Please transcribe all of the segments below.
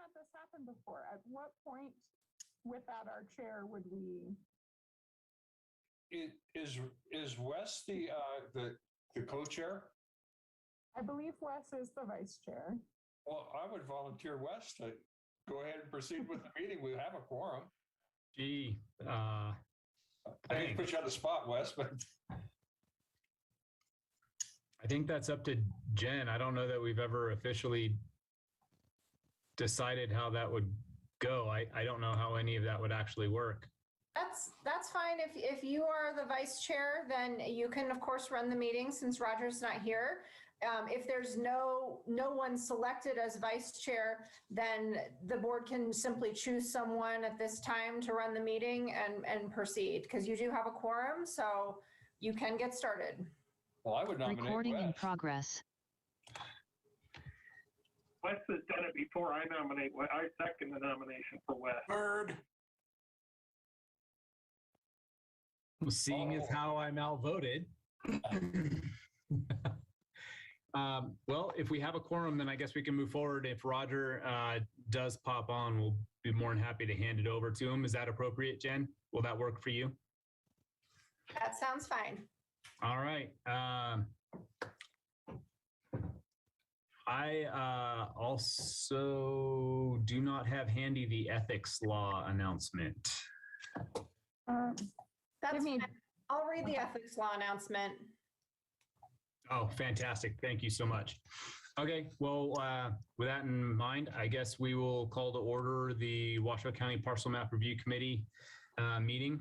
had this happen before. At what point without our chair would we? Is Wes the co-chair? I believe Wes is the vice chair. Well, I would volunteer Wes to go ahead and proceed with the meeting. We have a quorum. Gee, I hate to put you on the spot, Wes, but I think that's up to Jen. I don't know that we've ever officially decided how that would go. I don't know how any of that would actually work. That's fine. If you are the vice chair, then you can of course run the meeting since Roger's not here. If there's no one selected as vice chair, then the board can simply choose someone at this time to run the meeting and proceed, because you do have a quorum, so you can get started. well, I would nominate Recording Wes. in progress. Wes has done it before. I second the nomination for Wes. Bird. Seeing as how I'm outvoted. Well, if we have a quorum, then I guess we can move forward. If Roger does pop on, we'll be more than happy to hand it over to him. Is that appropriate, Jen? Will that work for you? That sounds fine. All right. I also do not have handy the ethics law announcement. That's fine. I'll read the ethics law announcement. Oh, fantastic. Thank you so much. Okay, well, with that in mind, I guess we will call to order the Washoe County Parcel Map Review Committee meeting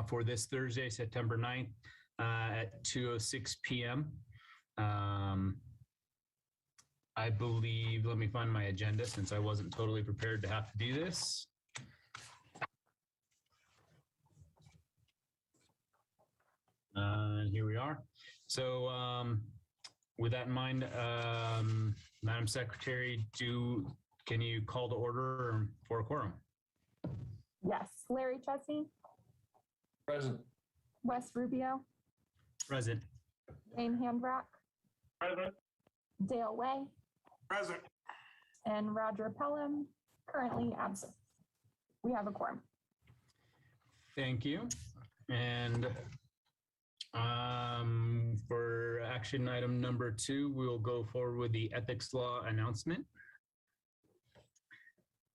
for this Thursday, September 9th at 2:06 p.m. I believe, let me find my agenda since I wasn't totally prepared to have to do this. And here we are. So with that in mind, Madam Secretary, can you call to order for a quorum? Yes, Larry Chesney, Present. Wes Rubio, Present. Wayne Handrock, Present. Dale Way, Present. and Roger Pelham, currently absent. We have a quorum. Thank you. And for action item number 2, we'll go forward with the ethics law announcement.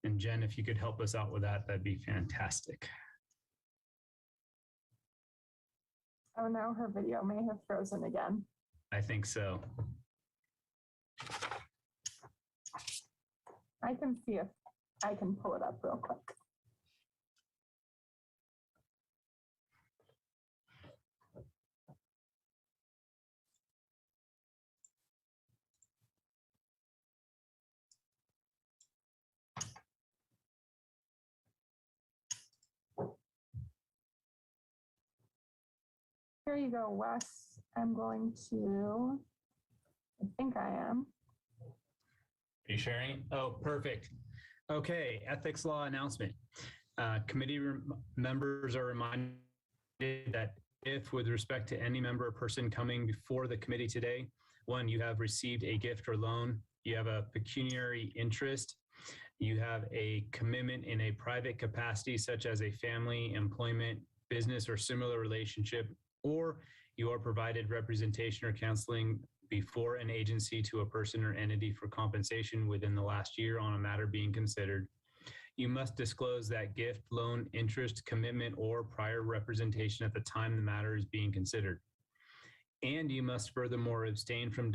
And Jen, if you could help us out with that, that'd be fantastic. Oh no, her video may have frozen again. I think so. I can see if I can pull it up real quick. Here you go, Wes. I'm going to, I think I am. Are you sharing? Oh, perfect. Okay, ethics law announcement. Committee members are reminded that if, with respect to any member or person coming before the committee today, 1, you have received a gift or loan, you have a pecuniary interest, you have a commitment in a private capacity, such as a family, employment, business, or similar relationship, or you are provided representation or counseling before an agency to a person or entity for compensation within the last year on a matter being considered, you must disclose that gift, loan, interest, commitment, or prior representation at the time the matter is being considered. And you must furthermore abstain from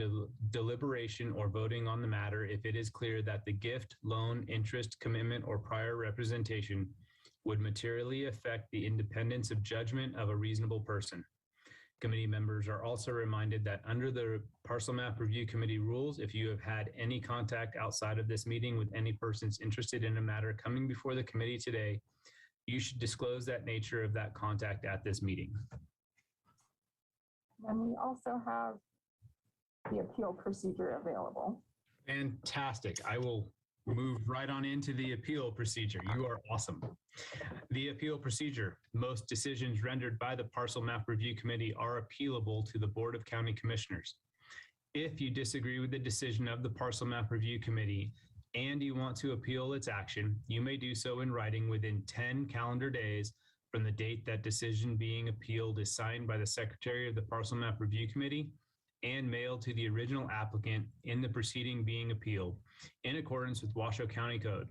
deliberation or voting on the matter if it is clear that the gift, loan, interest, commitment, or prior representation would materially affect the independence of judgment of a reasonable person. Committee members are also reminded that under the Parcel Map Review Committee rules, if you have had any contact outside of this meeting with any persons interested in a matter coming before the committee today, you should disclose that nature of that contact at this meeting. And we also have the appeal procedure available. Fantastic. I will move right on into the appeal procedure. You are awesome. The appeal procedure. Most decisions rendered by the Parcel Map Review Committee are appealable to the Board of County Commissioners. If you disagree with the decision of the Parcel Map Review Committee, and you want to appeal its action, you may do so in writing within 10 calendar days from the date that decision being appealed is signed by the Secretary of the Parcel Map Review Committee and mailed to the original applicant in the proceeding being appealed in accordance with Washoe County Code.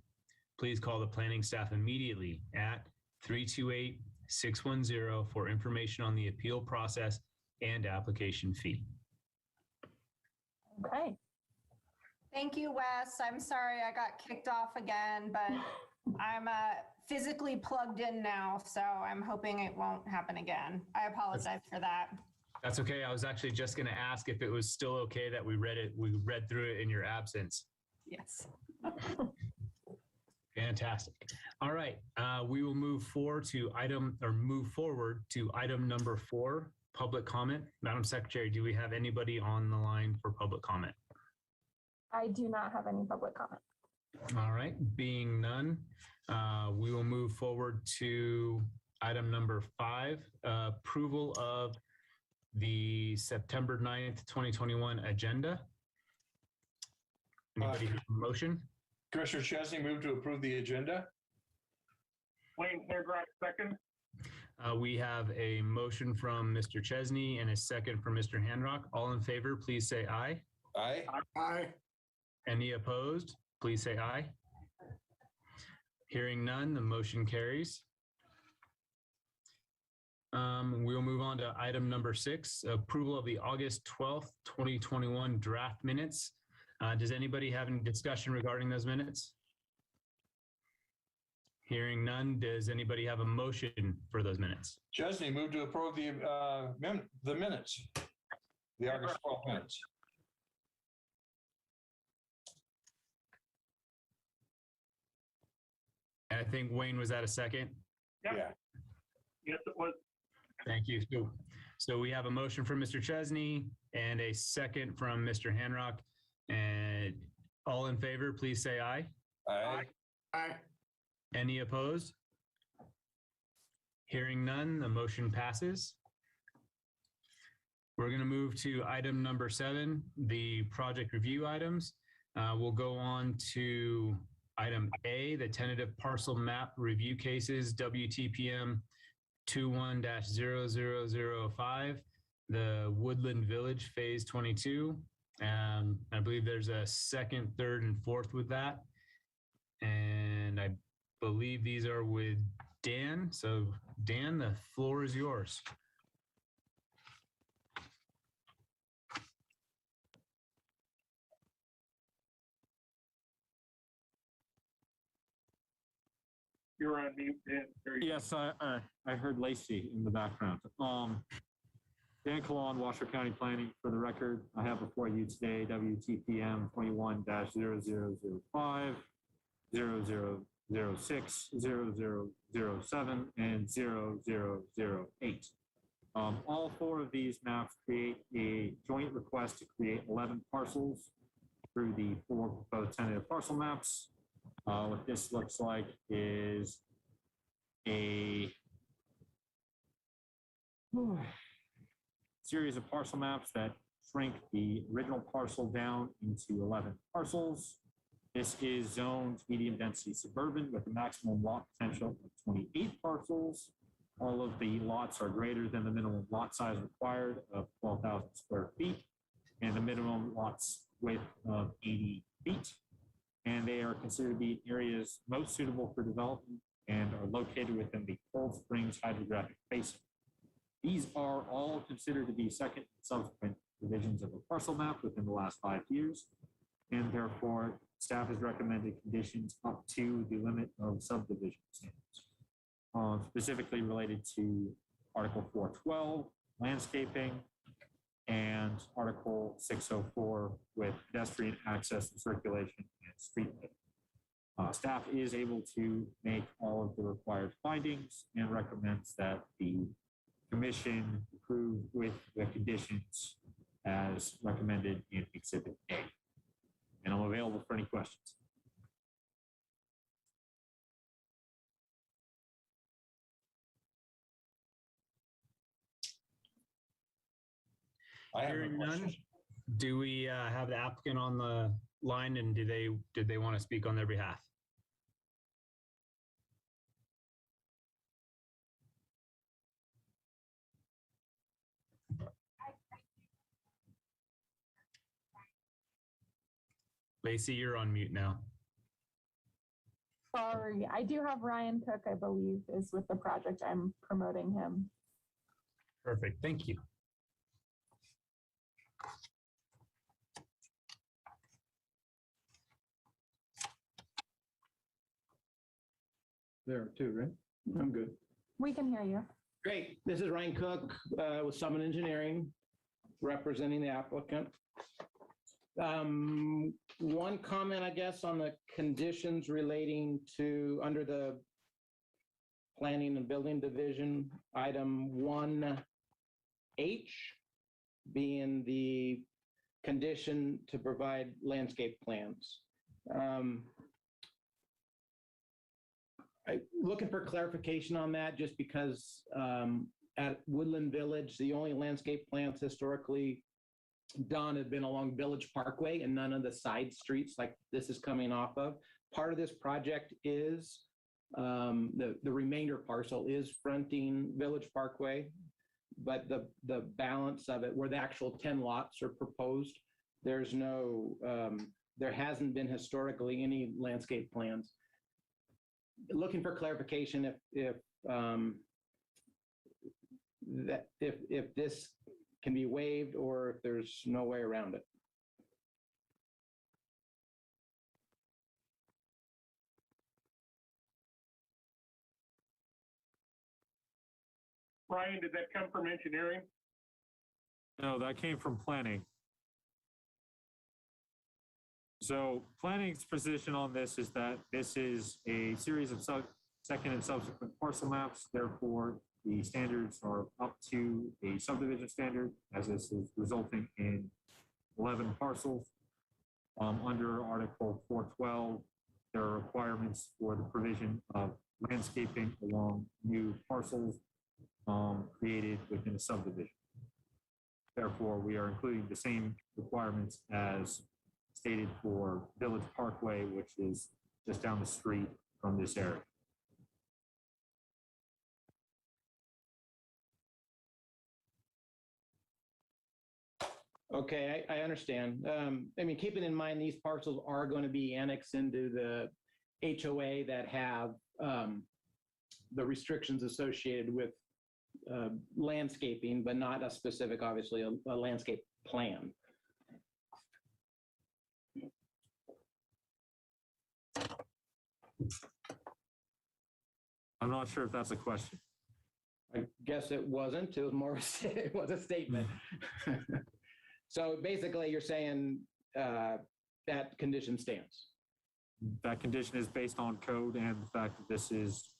Please call the planning staff immediately at 328-610 for information on the appeal process and application fee. Okay. Thank you, Wes. I'm sorry I got kicked off again, but I'm physically plugged in now, so I'm hoping it won't happen again. I apologize for that. That's okay. I was actually just going to ask if it was still okay that we read through it in your absence. Yes. Fantastic. All right. We will move forward to item number 4, public comment. Madam Secretary, do we have anybody on the line for public comment? I do not have any public comment. All right. Being none, we will move forward to item number 5, approval of the September 9th, 2021 agenda. Anybody have a motion? Commissioner Chesney moved to approve the agenda. Wayne Haregrott, second. We have a motion from Mr. Chesney and a second from Mr. Handrock. All in favor, please say aye. Aye. Aye. Any opposed? Please say aye. Hearing none, the motion carries. We'll move on to item number 6, approval of the August 12th, 2021 draft minutes. Does anybody have any discussion regarding those minutes? Hearing none, does anybody have a motion for those minutes? Chesney moved to approve the minutes, the August 12th minutes. I think Wayne, was that a second? Yep. Yeah. Yes, it was. Thank you. So we have a motion from Mr. Chesney and a second from Mr. Handrock. And all in favor, please say aye. Aye. Aye. Any opposed? Hearing none, the motion passes. We're going to move to item number 7, the project review items. We'll go on to item A, the tentative parcel map review cases, WTPM 21-0005, the Woodland Village Phase 22. I believe there's a second, third, and fourth with that. And I believe these are with Dan. So Dan, the floor is yours. You're on mute, Dan. There you go. Yes, I heard Lacey in the background. Dan Kalon, Washoe County Planning. For the record, I have before you today WTPM 21-0005, 0006, 0007, and 0008. All 4 of these maps create a joint request to create 11 parcels through the 4 proposed tentative parcel maps. What this looks like is a series of parcel maps that shrink the original parcel down into 11 parcels. This is zoned medium density suburban with a maximum lot potential of 28 parcels. All of the lots are greater than the minimum lot size required of 12,000 square feet and the minimum lots width of 80 feet. And they are considered to be areas most suitable for development and are located within the Cold Springs hydrographic basin. These are all considered to be second and subsequent divisions of a parcel map within the last 5 years, and therefore staff has recommended conditions up to the limit of subdivision standards, specifically related to Article 412, landscaping, and Article 604 with pedestrian access and circulation and street lighting. Staff is able to make all of the required findings and recommends that the Commission approve with the conditions as recommended in Exhibit A. And I'm available for any questions. I have no Hearing none. questions. Do we have the applicant on the line, and did they want to speak on their behalf? Lacey, you're on mute now. Sorry, I do have Ryan Cook, I believe, is with the project. I'm promoting him. Perfect. Thank you. There too, right? I'm good. We can hear you. Great. This is Ryan Cook with Summit Engineering, representing the applicant. One comment, I guess, on the conditions relating to under the Planning and Building Division, item 1H being the condition to provide landscape plans. Looking for clarification on that, just because at Woodland Village, the only landscape plans historically done have been along Village Parkway and none of the side streets like this is coming off of. Part of this project is the remainder parcel is fronting Village Parkway, but the balance of it, where the actual 10 lots are proposed, there's no, there hasn't been historically any landscape plans. Looking for clarification if this can be waived or if there's no way around it. Ryan, did that come from engineering? No, that came from planning. So planning's position on this is that this is a series of second and subsequent parcel maps. Therefore, the standards are up to a subdivision standard, as this is resulting in 11 parcels. Under Article 412, there are requirements for the provision of landscaping along new parcels created within a subdivision. Therefore, we are including the same requirements as stated for Village Parkway, which is just down the street from this area. Okay, I understand. I mean, keeping in mind these parcels are going to be annexed into the HOA that have the restrictions associated with landscaping, but not a specific, obviously, a landscape plan. I'm not sure if that's a question. I guess it wasn't. It was more, it was a statement. So basically, you're saying that condition stands. That condition is based on code and the fact that this is,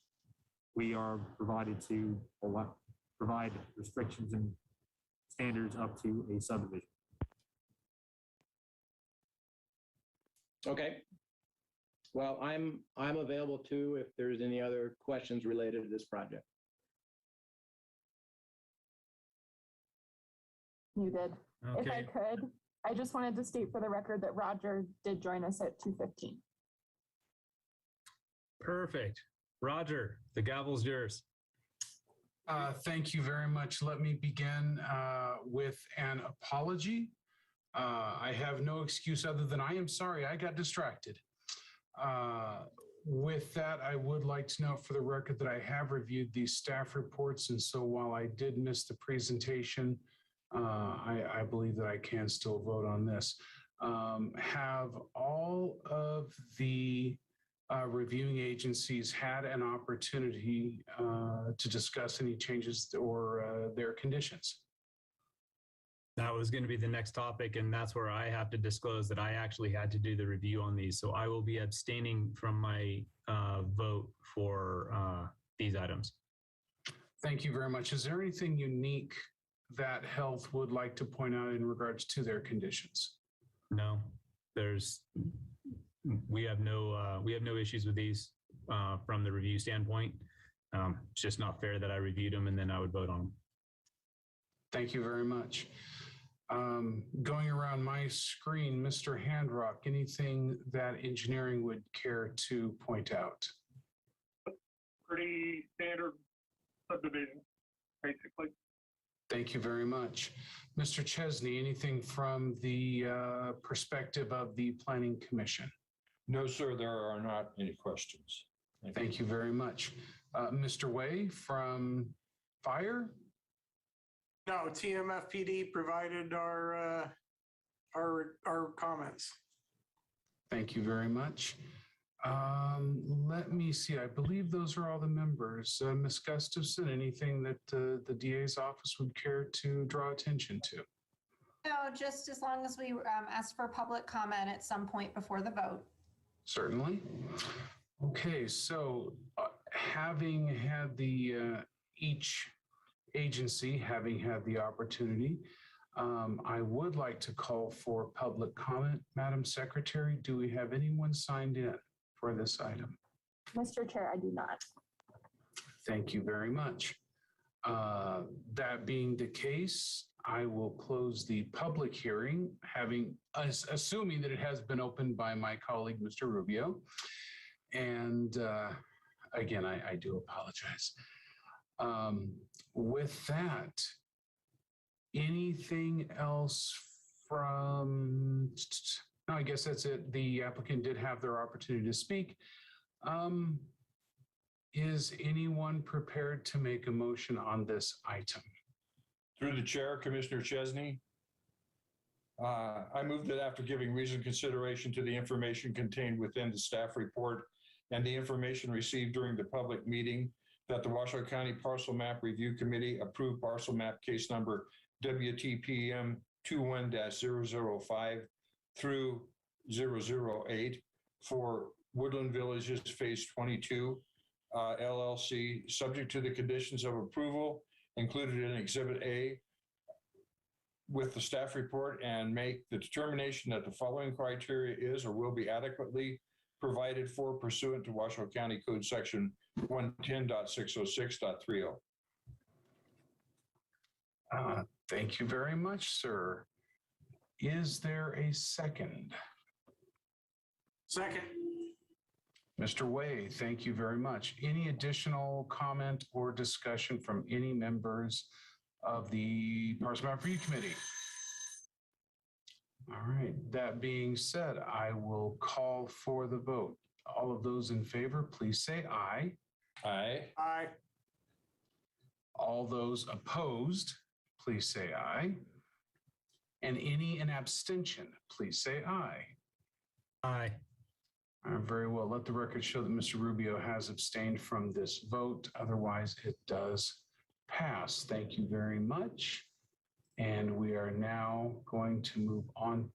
we are provided to provide restrictions and standards up to a subdivision. Okay. Well, I'm available too if there's any other questions related to this project. You did. If I Okay. could, I just wanted to state for the record that Roger did join us at 2:15. Perfect. Roger, the gavel's yours. Thank you very much. Let me begin with an apology. I have no excuse other than I am sorry I got distracted. With that, I would like to note for the record that I have reviewed these staff reports, and so while I did miss the presentation, I believe that I can still vote on this. Have all of the reviewing agencies had an opportunity to discuss any changes or their conditions? That was going to be the next topic, and that's where I have to disclose that I actually had to do the review on these. So I will be abstaining from my vote for these items. Thank you very much. Is there anything unique that Health would like to point out in regards to their conditions? No, we have no issues with these from the review standpoint. It's just not fair that I reviewed them and then I would vote on them. Thank you very much. Going around my screen, Mr. Handrock, anything that engineering would care to point out? Pretty standard subdivision, basically. Thank you very much. Mr. Chesney, anything from the perspective of the Planning Commission? No, sir, there are not any questions. Thank you very much. Mr. Way from Fire? No, TMFPD provided our comments. Thank you very much. Let me see. I believe those are all the members. Ms. Gustafson, anything that the DA's office would care to draw attention to? No, just as long as we ask for public comment at some point before the vote. Certainly. Okay, so having had each agency having had the opportunity, I would like to call for public comment. Madam Secretary, do we have anyone signed in for this item? Mr. Chair, I do not. Thank you very much. That being the case, I will close the public hearing, assuming that it has been opened by my colleague, Mr. Rubio. And again, I do apologize. With that, anything else from, no, I guess that's it. The applicant did have their opportunity to speak. Is anyone prepared to make a motion on this item? Through the chair, Commissioner Chesney, I move that after giving reasoned consideration to the information contained within the staff report and the information received during the public meeting, that the Washoe County Parcel Map Review Committee approve parcel map case number WTPM 21-005 through 008 for Woodland Villages Phase 22 LLC, subject to the conditions of approval included in Exhibit A with the staff report, and make the determination that the following criteria is or will be adequately provided for pursuant to Washoe County Code Section 110.606.30. Thank you very much, sir. Is there a second? Second. Mr. Way, thank you very much. Any additional comment or discussion from any members of the Parcel Map Review Committee? All right, that being said, I will call for the vote. All of those in favor, please say aye. Aye. Aye. All those opposed, please say aye. And any in abstention, please say aye. Aye. Very well. Let the record show that Mr. Rubio has abstained from this vote. Otherwise, it does pass. Thank you very much. And we are now going to move on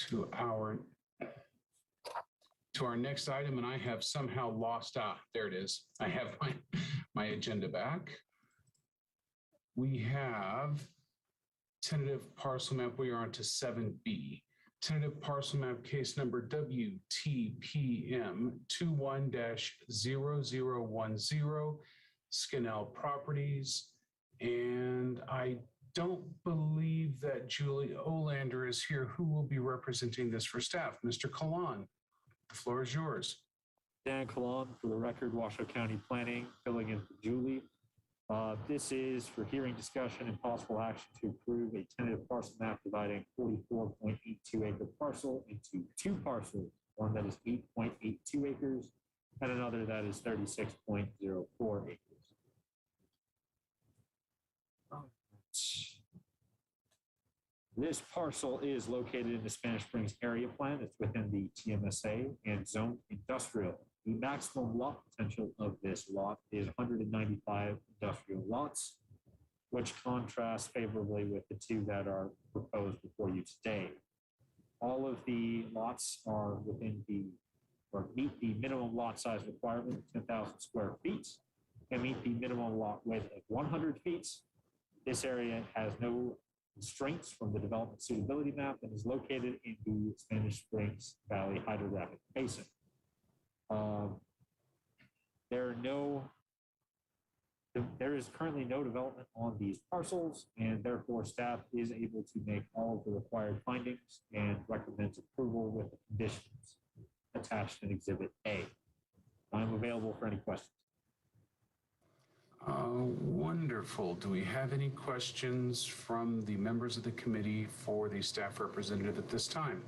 to our next item. And I have somehow lost, there it is. I have my agenda back. We have tentative parcel map. We are on to 7B. Tentative parcel map case number WTPM 21-0010, Scannell Properties. And I don't believe that Julie Olander is here, who will be representing this for staff. Mr. Kalan, the floor is yours. Dan Kalan, for the record, Washoe County Planning, filling in for Julie. This is for hearing, discussion, and possible action to approve a tentative parcel map dividing 44.82 acre parcel into two parcels, one that is 8.82 acres and another that is 36.04 acres. This parcel is located in the Spanish Springs area plan. It's within the TMSA and zoned industrial. The maximum lot potential of this lot is 195 industrial lots, which contrasts favorably with the two that are proposed before you today. All of the lots are within or meet the minimum lot size requirement of 10,000 square feet and meet the minimum lot width of 100 feet. This area has no constraints from the development suitability map and is located in the Spanish Springs Valley Hydrographic Basin. There are no There is currently no development on these parcels, and therefore staff is able to make all of the required findings and recommends approval with the conditions attached in Exhibit A. I'm available for any questions. Wonderful. Do we have any questions from the members of the committee for the staff representative at this time?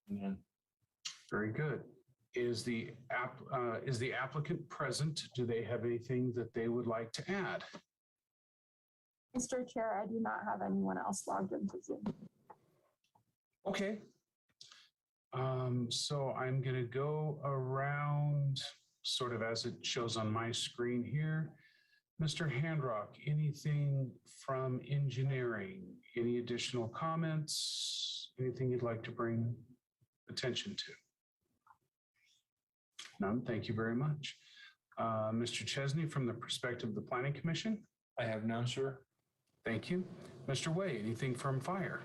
None. Very good. Is the applicant present? Do they have anything that they would like to add? Mr. Chair, I do not have anyone else logged into Zoom. Okay. So I'm going to go around sort of as it shows on my screen here. Mr. Handrock, anything from engineering? Any additional comments? Anything you'd like to bring attention to? None. Thank you very much. Mr. Chesney, from the perspective of the Planning Commission? I have none, sir. Thank you. Mr. Way, anything from Fire?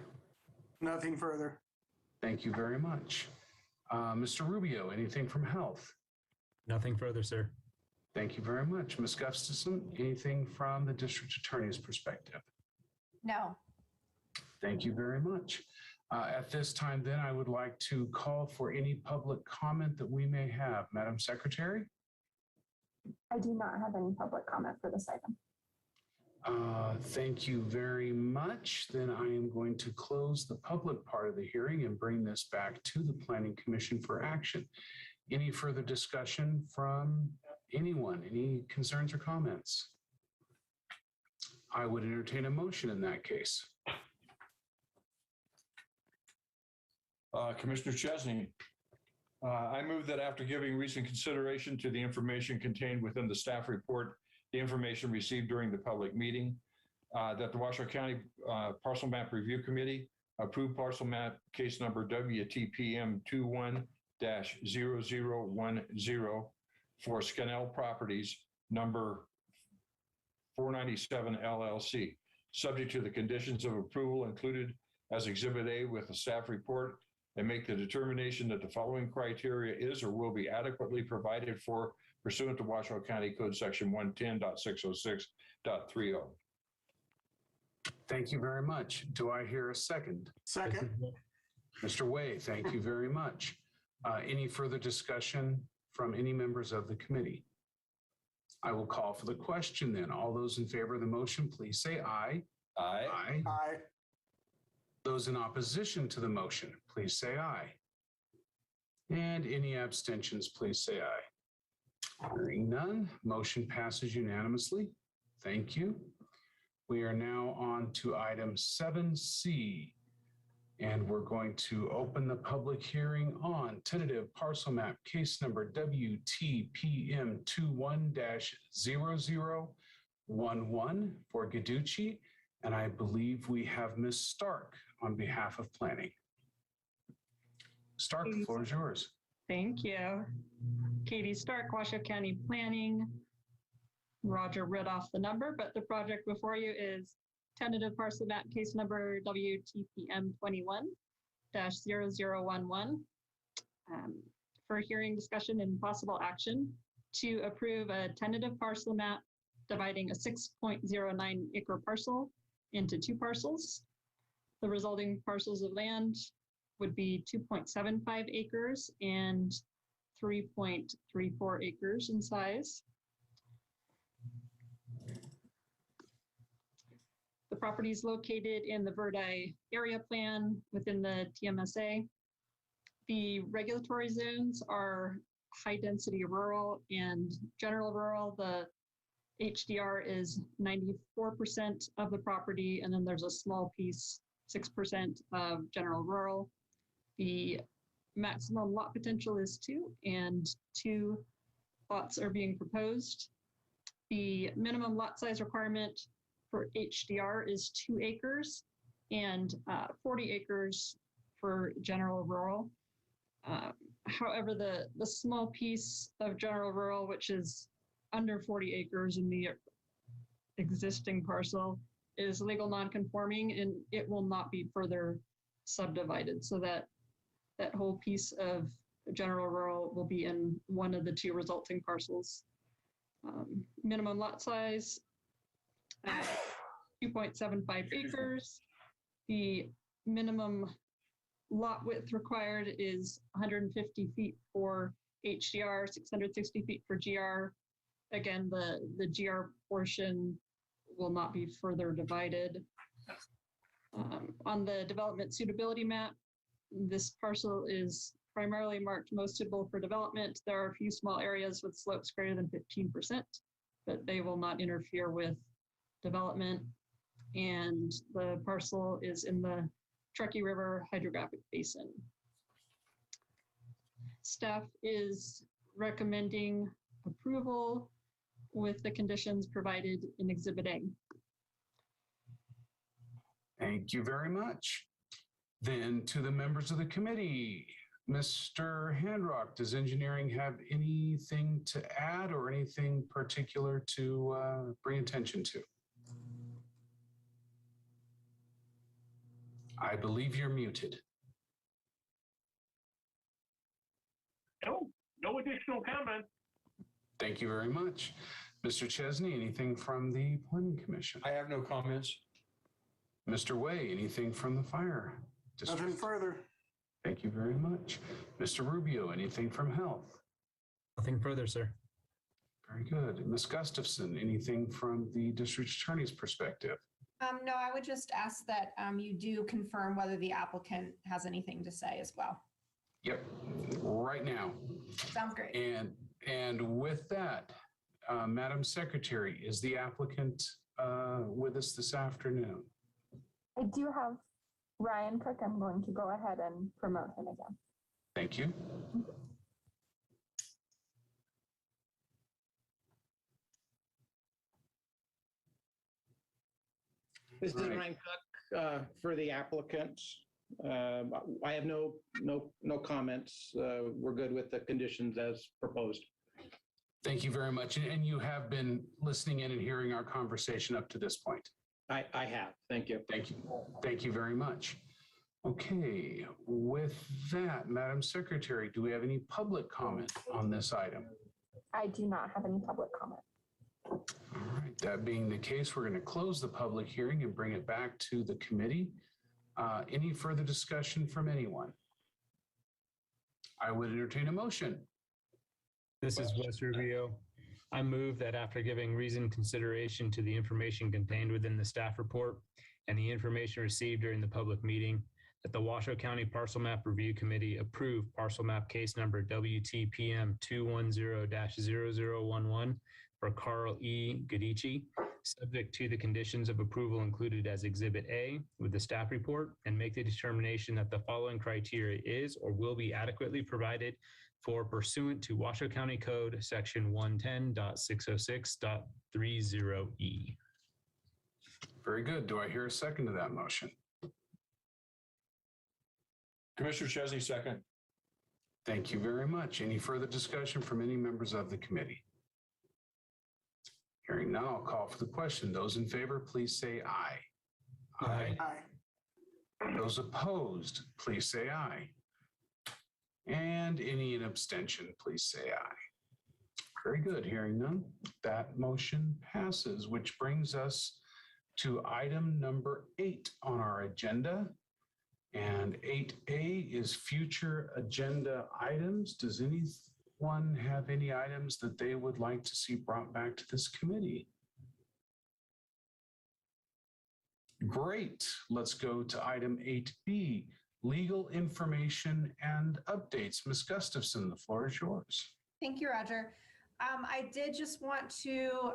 Nothing further. Thank you very much. Mr. Rubio, anything from Health? Nothing further, sir. Thank you very much. Ms. Gustafson, anything from the District Attorney's perspective? No. Thank you very much. At this time, then, I would like to call for any public comment that we may have. Madam Secretary? I do not have any public comment for this item. Thank you very much. Then I am going to close the public part of the hearing and bring this back to the Planning Commission for action. Any further discussion from anyone? Any concerns or comments? I would entertain a motion in that case. Commissioner Chesney, I move that after giving recent consideration to the information contained within the staff report, the information received during the public meeting, that the Washoe County Parcel Map Review Committee approve parcel map case number WTPM 21-0010 for Scannell Properties number 497 LLC, subject to the conditions of approval included as Exhibit A with the staff report, and make the determination that the following criteria is or will be adequately provided for pursuant to Washoe County Code Section 110.606.30. Thank you very much. Do I hear a second? Second. Mr. Way, thank you very much. Any further discussion from any members of the committee? I will call for the question then. All those in favor of the motion, please say aye. Aye. Aye. Aye. Those in opposition to the motion, please say aye. And any abstentions, please say aye. Hearing none, motion passes unanimously. Thank you. We are now on to item 7C, and we're going to open the public hearing on tentative parcel map case number WTPM 21-0011 for Gaducci, and I believe we have Ms. Stark on behalf of planning. Stark, the floor is yours. Thank you. Katie Stark, Washoe County Planning. Roger read off the number, but the project before you is tentative parcel map case number WTPM 21-0011 for hearing, discussion, and possible action to approve a tentative parcel map dividing a 6.09 acre parcel into two parcels. The resulting parcels of land would be 2.75 acres and 3.34 acres in size. The property is located in the Verdi area plan within the TMSA. The regulatory zones are high density rural and general rural. The HDR is 94% of the property, and then there's a small piece, 6% of general rural. The maximum lot potential is 2, and 2 lots are being proposed. The minimum lot size requirement for HDR is 2 acres and 40 acres for general rural. However, the small piece of general rural, which is under 40 acres in the existing parcel, is legal non-conforming, and it will not be further subdivided. So that whole piece of general rural will be in one of the 2 resulting parcels. Minimum lot size, 2.75 acres. The minimum lot width required is 150 feet for HDR, 660 feet for GR. Again, the GR portion will not be further divided. On the development suitability map, this parcel is primarily marked most suitable for development. There are a few small areas with slopes greater than 15%, but they will not interfere with development. And the parcel is in the Truckee River hydrographic basin. Staff is recommending approval with the conditions provided in Exhibit A. Thank you very much. Then to the members of the committee, Mr. Handrock, does engineering have anything to add or anything particular to bring attention to? I believe you're muted. No additional comment. Thank you very much. Mr. Chesney, anything from the Planning Commission? I have no comments. Mr. Way, anything from the Fire District? Nothing further. Thank you very much. Mr. Rubio, anything from Health? Nothing further, sir. Very good. Ms. Gustafson, anything from the District Attorney's perspective? No, I would just ask that you do confirm whether the applicant has anything to say as well. Yep, right now. Sounds great. And with that, Madam Secretary, is the applicant with us this afternoon? I do have Ryan Cook. I'm going to go ahead and promote him again. Thank you. This is Right. Ryan Cook for the applicant. I have no comments. We're good with the conditions as proposed. Thank you very much. And you have been listening in and hearing our conversation up to this point. I have. Thank you. Thank you. Thank you very much. Okay, with that, Madam Secretary, do we have any public comment on this item? I do not have any public comment. All right, that being the case, we're going to close the public hearing and bring it back to the committee. Any further discussion from anyone? I would entertain a motion. This is Wes Rubio. I move that after giving reasoned consideration to the information contained within the staff report and the information received during the public meeting, that the Washoe County Parcel Map Review Committee approve parcel map case number WTPM 210-0011 for Carl E. Gudici, subject to the conditions of approval included as Exhibit A with the staff report, and make the determination that the following criteria is or will be adequately provided for pursuant to Washoe County Code Section 110.606.30E. Very good. Do I hear a second to that motion? Commissioner Chesney, second. Thank you very much. Any further discussion from any members of the committee? Hearing none, I'll call for the question. Those in favor, please say aye. Aye. Aye. Those opposed, please say aye. And any in abstention, please say aye. Very good. Hearing none, that motion passes, which brings us to item number 8 on our agenda. And 8A is future agenda items. Does anyone have any items that they would like to see brought back to this committee? Great. Let's go to item 8B, legal information and updates. Ms. Gustafson, the floor is yours. Thank you, Roger. I did just want to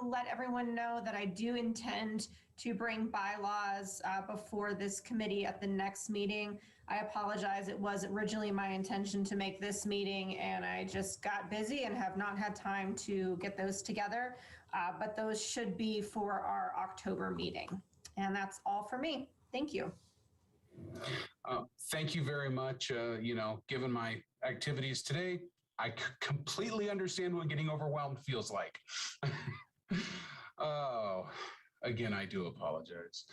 let everyone know that I do intend to bring bylaws before this committee at the next meeting. I apologize. It was originally my intention to make this meeting, and I just got busy and have not had time to get those together. But those should be for our October meeting. And that's all for me. Thank you. Thank you very much. Given my activities today, I completely understand what getting overwhelmed feels like. Oh, again, I do apologize.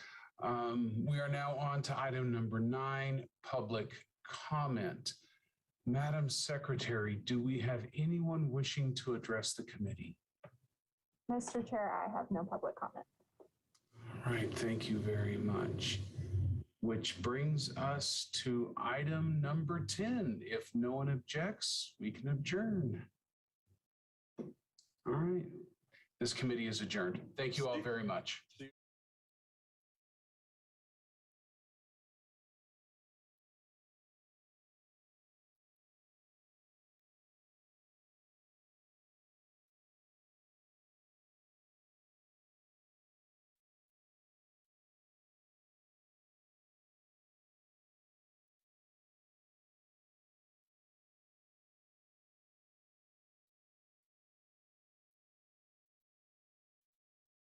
We are now on to item number 9, public comment. Madam Secretary, do we have anyone wishing to address the committee? Mr. Chair, I have no public comment. All right, thank you very much. Which brings us to item number 10. If no one objects, we can adjourn. All right. This committee is adjourned. Thank you all very much.